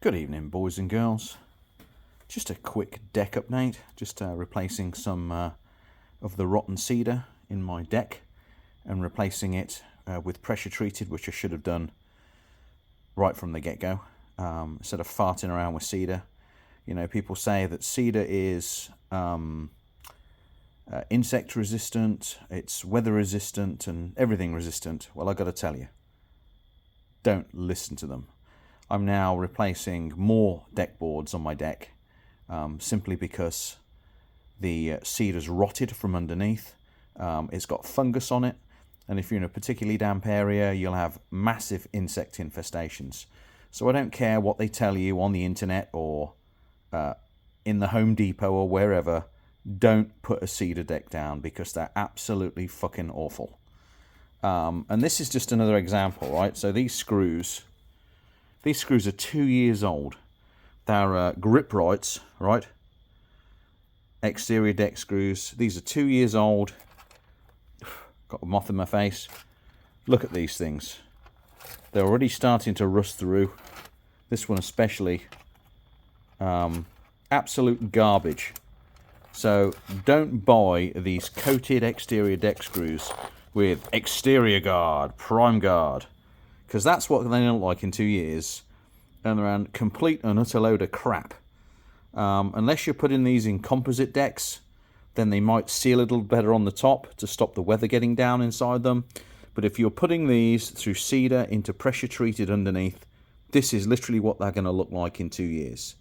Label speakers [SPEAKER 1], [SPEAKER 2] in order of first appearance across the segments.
[SPEAKER 1] Good evening, boys and girls. Just a quick deck update, just replacing some of the rotten cedar in my deck and replacing it with pressure treated, which I should have done right from the get-go, instead of farting around with cedar. You know, people say that cedar is insect resistant, it's weather resistant and everything resistant. Well, I got to tell you, don't listen to them. I'm now replacing more deck boards on my deck simply because the cedar's rotted from underneath. It's got fungus on it, and if you're in a particularly damp area, you'll have massive insect infestations. So I don't care what they tell you on the internet or in the Home Depot or wherever, don't put a cedar deck down because they're absolutely fucking awful. And this is just another example, right? So these screws are 2 years old. They're grip Rites, right? Exterior deck screws. These are 2 years old. Got a moth in my face. Look at these things. They're already starting to rust through. This one especially. Absolute garbage. So don't buy these coated exterior deck screws with exterior guard, prime guard, because that's what they look like in 2 years, and they're a complete and utter load of crap. Unless you're putting these in composite decks, then they might seal a little better on the top to stop the weather getting down inside them. But if you're putting these through cedar into pressure treated underneath, this is literally what they're going to look like in 2 years.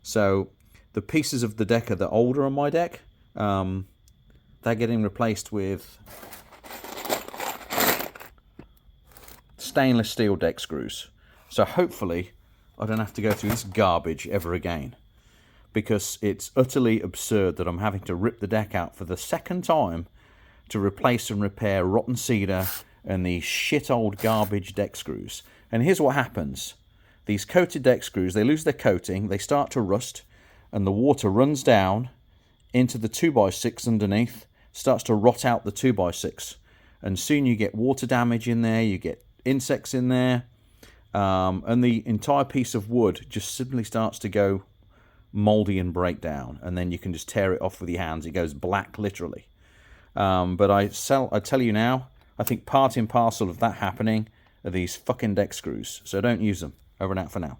[SPEAKER 1] So the pieces of the deck that are older on my deck, they're getting replaced with stainless steel deck screws. So hopefully I don't have to go through this garbage ever again, because it's utterly absurd that I'm having to rip the deck out for the second time to replace and repair rotten cedar and these shit old garbage deck screws. And here's what happens. These coated deck screws, they lose their coating, they start to rust, and the water runs down into the 2x6 underneath, starts to rot out the 2x6. And soon you get water damage in there, you get insects in there, and the entire piece of wood just simply starts to go moldy and break down, and then you can just tear it off with your hands. It goes black, literally. But I tell you now, I think part and parcel of that happening are these fucking deck screws. So don't use them. Over and out for now.